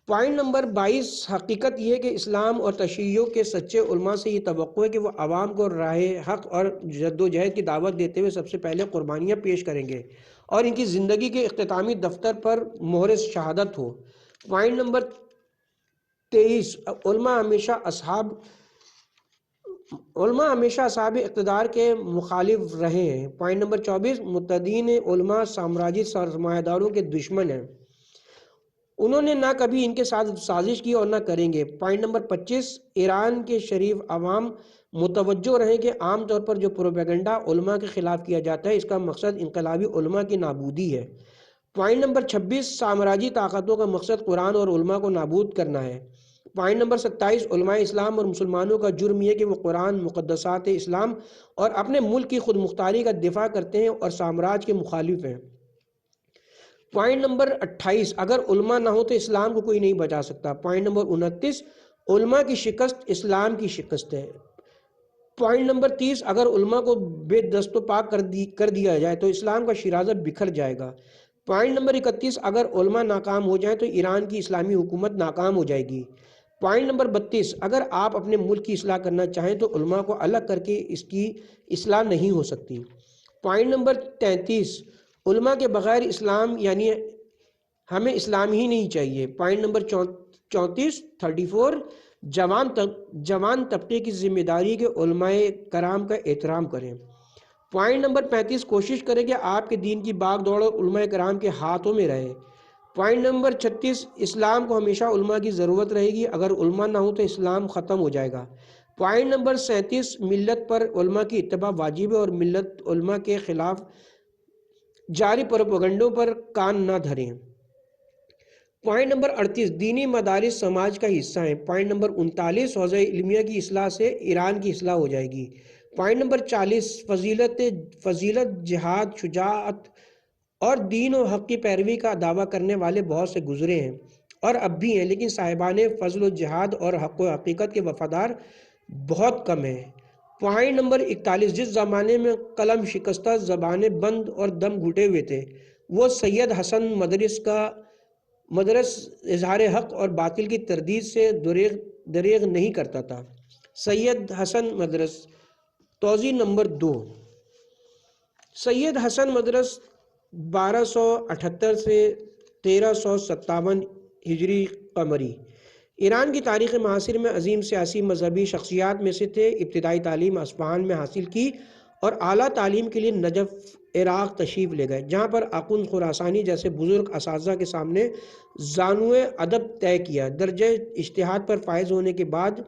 پوائنٹ نمبر 22، حقیقت یہ ہے کہ اسلام اور تشیع کے سچے علماء سے یہ توقع ہے کہ وہ عوام کو راہ حق اور جدوجہد کی دعوت دیتے ہوئے سب سے پہلے قربانیاں پیش کریں گے اور ان کی زندگی کے اختتامی دفتر پر مہر شہادت ہو۔ پوائنٹ نمبر 23، علماء ہمیشہ اصحاب اقتدار کے مخالف رہے ہیں۔ پوائنٹ نمبر 24، متدین علماء سامراجی سرمایہ داروں کے دشمن ہیں، انہوں نے نہ کبھی ان کے ساتھ سازش کی اور نہ کریں گے۔ پوائنٹ نمبر 25، ایران کے شریف عوام متوجہ رہیں کہ عام طور پر جو پروپیگنڈا علماء کے خلاف کیا جاتا ہے اس کا مقصد انقلابی علماء کی نابودی ہے۔ پوائنٹ نمبر 26، سامراجی طاقتوں کا مقصد قرآن اور علماء کو نابود کرنا ہے۔ پوائنٹ نمبر 27، علماء اسلام اور مسلمانوں کا جرم یہ کہ وہ قرآن، مقدسات اسلام اور اپنے ملک کی خود مختاری کا دفاع کرتے ہیں اور سامراج کے مخالف ہیں۔ پوائنٹ نمبر 28، اگر علماء نہ ہو تو اسلام کو کوئی نہیں بچا سکتا۔ پوائنٹ نمبر 29، علماء کی شکست اسلام کی شکست ہے۔ پوائنٹ نمبر 30، اگر علماء کو بے دست و پاک کر دیا جائے تو اسلام کا شیرازہ بکھر جائے گا۔ پوائنٹ نمبر 31، اگر علماء ناکام ہو جائیں تو ایران کی اسلامی حکومت ناکام ہو جائے گی۔ پوائنٹ نمبر 32، اگر آپ اپنے ملک کی اصلاح کرنا چاہیں تو علماء کو الگ کر کے اس کی اصلاح نہیں ہو سکتی۔ پوائنٹ نمبر 33، علماء کے بغیر اسلام یعنی ہمیں اسلام ہی نہیں چاہیے۔ پوائنٹ نمبر 34 جوان طبقے کی ذمہ داری کے علماء کرام کا احترام کریں۔ پوائنٹ نمبر 35، کوشش کریں کہ آپ کے دین کی باغ دوڑ علماء کرام کے ہاتھوں میں رہے۔ پوائنٹ نمبر 36، اسلام کو ہمیشہ علماء کی ضرورت رہے گی، اگر علماء نہ ہو تو اسلام ختم ہو جائے گا۔ پوائنٹ نمبر 37، ملت پر علماء کی اتباع واجب ہے اور ملت علماء کے خلاف جاری پروپیگنڈوں پر کان نہ دھریں۔ پوائنٹ نمبر 38، دینی مدارس سماج کا حصہ ہیں۔ پوائنٹ نمبر 39، حوزہ علمیہ کی اصلاح سے ایران کی اصلاح ہو جائے گی۔ پوائنٹ نمبر 40، فضیلت، جہاد، شجاعت اور دین و حق کی پیروی کا دعویٰ کرنے والے بہت سے گزرے ہیں اور اب بھی ہیں، لیکن صاحبان فضل و جہاد اور حق و حقیقت کے وفادار بہت کم ہیں۔ پوائنٹ نمبر 41، جس زمانے میں قلم شکستہ، زبانیں بند اور دم گھٹے ہوئے تھے، وہ سید حسن مدرس اظہار حق اور باطل کی تردید سے دریغ نہیں کرتا تھا۔ سید حسن مدرس۔ توضیح نمبر 2، سید حسن مدرس 1278 سے 1357 ہجری قمری ایران کی تاریخ معاصر میں عظیم سیاسی مذہبی شخصیات میں سے تھے۔ ابتدائی تعلیم اصفہان میں حاصل کی اور اعلیٰ تعلیم کے لیے نجف عراق تشریف لے گئے، جہاں پر اخند خراسانی جیسے بزرگ اساتذہ کے سامنے زانوئے ادب طے کیا۔ درجہ اجتہاد پر فائز ہونے کے بعد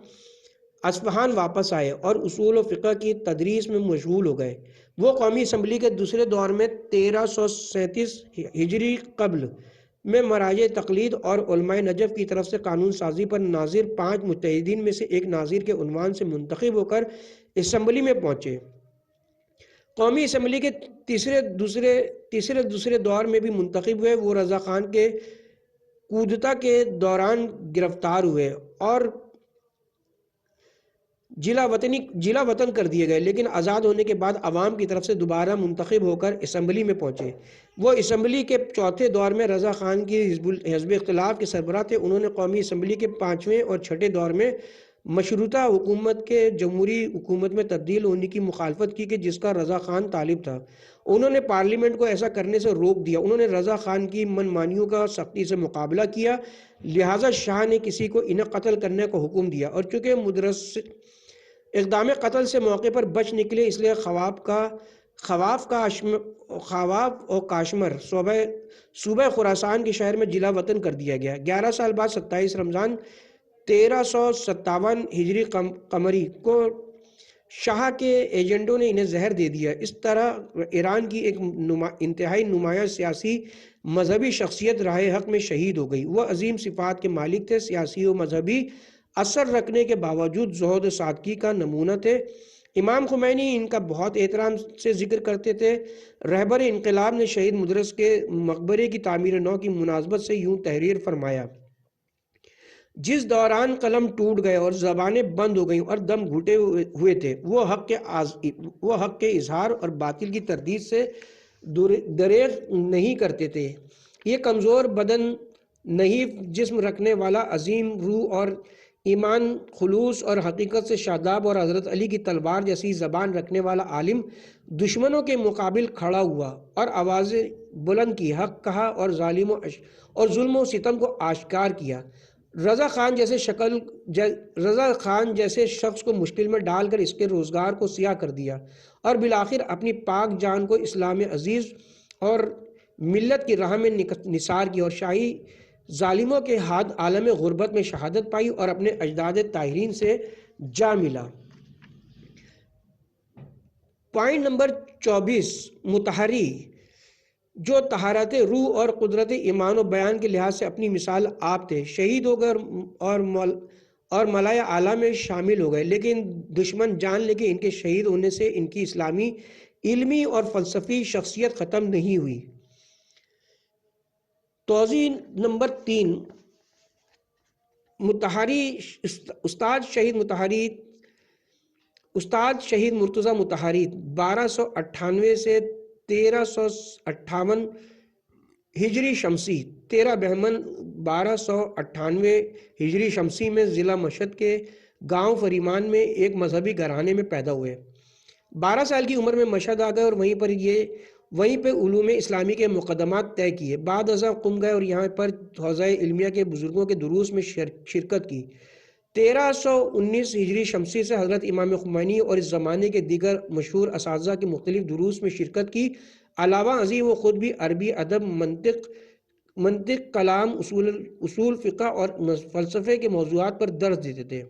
اصفہان واپس آئے اور اصول و فقہ کی تدریس میں مشغول ہو گئے۔ وہ قومی اسمبلی کے دوسرے دور میں 1337 ہجری قبل میں مراجع تقلید اور علماء نجف کی طرف سے قانون سازی پر ناظر 5 مجتہدین میں سے ایک ناظر کے عنوان سے منتخب ہو کر اسمبلی میں پہنچے۔ قومی اسمبلی کے تیسرے دوسرے دور میں بھی منتخب ہوئے۔ وہ رضا خان کے کودتا کے دوران گرفتار ہوئے اور جلا وطن کر دیے گئے، لیکن آزاد ہونے کے بعد عوام کی طرف سے دوبارہ منتخب ہو کر اسمبلی میں پہنچے۔ وہ اسمبلی کے چوتھے دور میں رضا خان کی حزب اختلاف کے سربراہ تھے۔ انہوں نے قومی اسمبلی کے 5ویں اور 6ٹھے دور میں مشروطہ حکومت کے جمہوری حکومت میں تبدیل ہونے کی مخالفت کی کہ جس کا رضا خان طالب تھا۔ انہوں نے پارلیمنٹ کو ایسا کرنے سے روک دیا۔ انہوں نے رضا خان کی من مانیوں کا سختی سے مقابلہ کیا، لہٰذا شاہ نے کسی کو انہیں قتل کرنے کا حکم دیا، اور چونکہ مدرس اقدام قتل سے موقع پر بچ نکلے، اس لیے خواف و کاشمر صوبہ خراسان کے شہر میں جلا وطن کر دیا گیا۔ 11 سال بعد 27 رمضان 1357 ہجری قمری کو شاہ کے ایجنٹوں نے انہیں زہر دے دیا۔ اس طرح ایران کی ایک انتہائی نمایاں سیاسی مذہبی شخصیت راہ حق میں شہید ہو گئی۔ وہ عظیم صفات کے مالک تھے، سیاسی و مذہبی اثر رکھنے کے باوجود زہد و سادگی کا نمونہ تھے۔ امام خمینی ان کا بہت احترام سے ذکر کرتے تھے۔ رہبر انقلاب نے شہید مدرس کے مقبرے کی تعمیر نو کی مناسبت سے یوں تحریر فرمایا: جس دوران قلم ٹوٹ گئے اور زبانیں بند ہو گئیں اور دم گھٹے ہوئے تھے، وہ حق کے اظہار اور باطل کی تردید سے دریغ نہیں کرتے تھے۔ یہ کمزور بدن نحیف جسم رکھنے والا عظیم روح اور ایمان، خلوص اور حقیقت سے شاداب اور حضرت علی کی تلوار جیسی زبان رکھنے والا عالم دشمنوں کے مقابل کھڑا ہوا اور آوازیں بلند کی، حق کہا اور ظلم و ستم کو آشکار کیا۔ رضا خان جیسے شخص کو مشکل میں ڈال کر اس کے روزگار کو سیاہ کر دیا اور بالآخر اپنی پاک جان کو اسلام عزیز اور ملت کی راہ میں نثار کی اور شاہی ظالموں کے ہاتھ عالم غربت میں شہادت پائی اور اپنے اجداد طاہرین سے جا ملا۔ پوائنٹ نمبر 24، متحری جو طہارت روح اور قدرت ایمان و بیان کے لحاظ سے اپنی مثال آپ تھے، شہید ہو گئے اور ملائے اعلیٰ میں شامل ہو گئے، لیکن دشمن جان لے کہ ان کے شہید ہونے سے ان کی اسلامی علمی اور فلسفی شخصیت ختم نہیں ہوئی۔ توضیح نمبر 3، متحری استاد شہید مرتضیٰ متحری 1298 سے 1358 ہجری شمسی، 13 بہمن 1298 ہجری شمسی میں ضلع مشہد کے گاؤں فریمان میں ایک مذہبی گھرانے میں پیدا ہوئے۔ 12 سال کی عمر میں مشہد آ گئے اور وہیں پہ علوم اسلامی کے مقدمات طے کیے۔ بعد ازاں قم گئے اور یہاں پر حوزہ علمیہ کے بزرگوں کے دروس میں شرکت کی۔ 1319 ہجری شمسی سے حضرت امام خمینی اور اس زمانے کے دیگر مشہور اساتذہ کے مختلف دروس میں شرکت کی۔ علاوہ ازیں وہ خود بھی عربی ادب، منطق، کلام، اصول فقہ اور فلسفے کے موضوعات پر درس دیتے تھے۔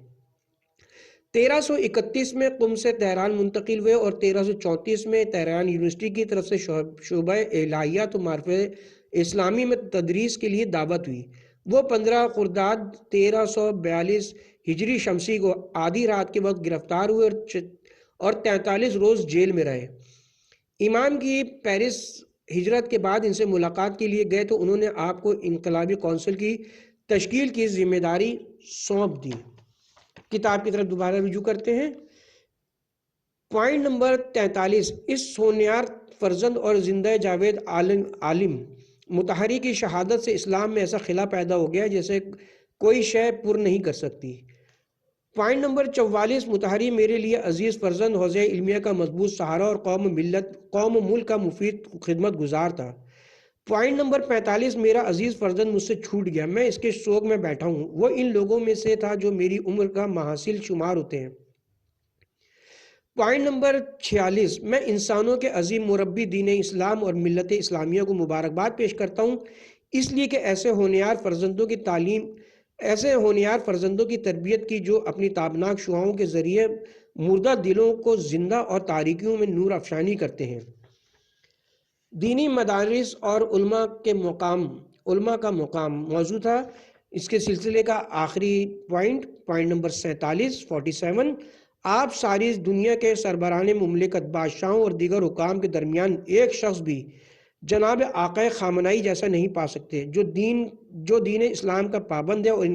1331 میں قم سے تہران منتقل ہوئے اور 1334 میں تہران یونیورسٹی کی طرف سے شعبہ الہیات و معرفت اسلامی میں تدریس کے لیے دعوت ہوئی۔ وہ 15 خرداد 1342 ہجری شمسی کو آدھی رات کے وقت گرفتار ہوئے اور 43 روز جیل میں رہے۔ امام کی پیرس ہجرت کے بعد ان سے ملاقات کے لیے گئے تو انہوں نے آپ کو انقلابی کونسل کی تشکیل کی ذمہ داری سونپ دی۔ کتاب کی طرف دوبارہ رجوع کرتے ہیں۔ پوائنٹ نمبر 43، اس ہونہار فرزند اور زندہ جاوید عالم متحری کی شہادت سے اسلام میں ایسا خلا پیدا ہو گیا جیسے کوئی شے پر نہیں کر سکتی۔ پوائنٹ نمبر 44، متحری میرے لیے عزیز فرزند، حوزہ علمیہ کا مضبوط سہارا اور قوم و ملک کا مفید خدمت گزار تھا۔ پوائنٹ نمبر 45، میرا عزیز فرزند مجھ سے چھوٹ گیا، میں اس کے شوق میں بیٹھا ہوں۔ وہ ان لوگوں میں سے تھا جو میری عمر کا محاصل شمار ہوتے ہیں۔ پوائنٹ نمبر 46، میں انسانوں کے عظیم مربی دین اسلام اور ملت اسلامیہ کو مبارکباد پیش کرتا ہوں، اس لیے کہ ایسے ہونہار فرزندوں کی تربیت کی جو اپنی تابناک شعاؤں کے ذریعے مردہ دلوں کو زندہ اور تاریکیوں میں نور افشانی کرتے ہیں۔ دینی مدارس اور علماء کا مقام موضوع تھا۔ اس کے سلسلے کا آخری پوائنٹ نمبر 47، آپ ساری دنیا کے سربراہان مملکت، بادشاہوں اور دیگر حکام کے درمیان ایک شخص بھی جناب آقا خامنائی جیسا نہیں پا سکتے جو دین اسلام کا پابند ہے اور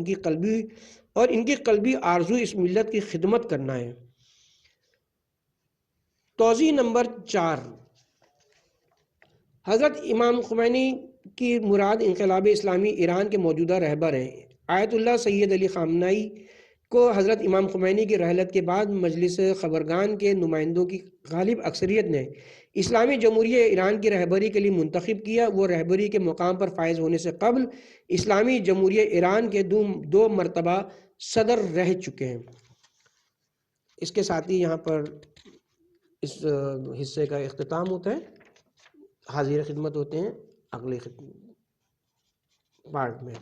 ان کی قلبی آرزو اس ملت کی خدمت کرنا ہے۔ توضیح نمبر 4، حضرت امام خمینی کی مراد انقلاب اسلامی ایران کے موجودہ رہبر ہیں۔ آیت اللہ سید علی خامنائی کو حضرت امام خمینی کی رحلت کے بعد مجلس خبرگان کے نمائندوں کی غالب اکثریت نے اسلامی جمہوریہ ایران کی رہبری کے لیے منتخب کیا۔ وہ رہبری کے مقام پر فائز ہونے سے قبل اسلامی جمہوریہ ایران کے 2 مرتبہ صدر رہ چکے ہیں۔ اس کے ساتھ ہی یہاں پر اس حصے کا اختتام ہوتا ہے۔ حاضر خدمت ہوتے ہیں اگلے پارٹ میں۔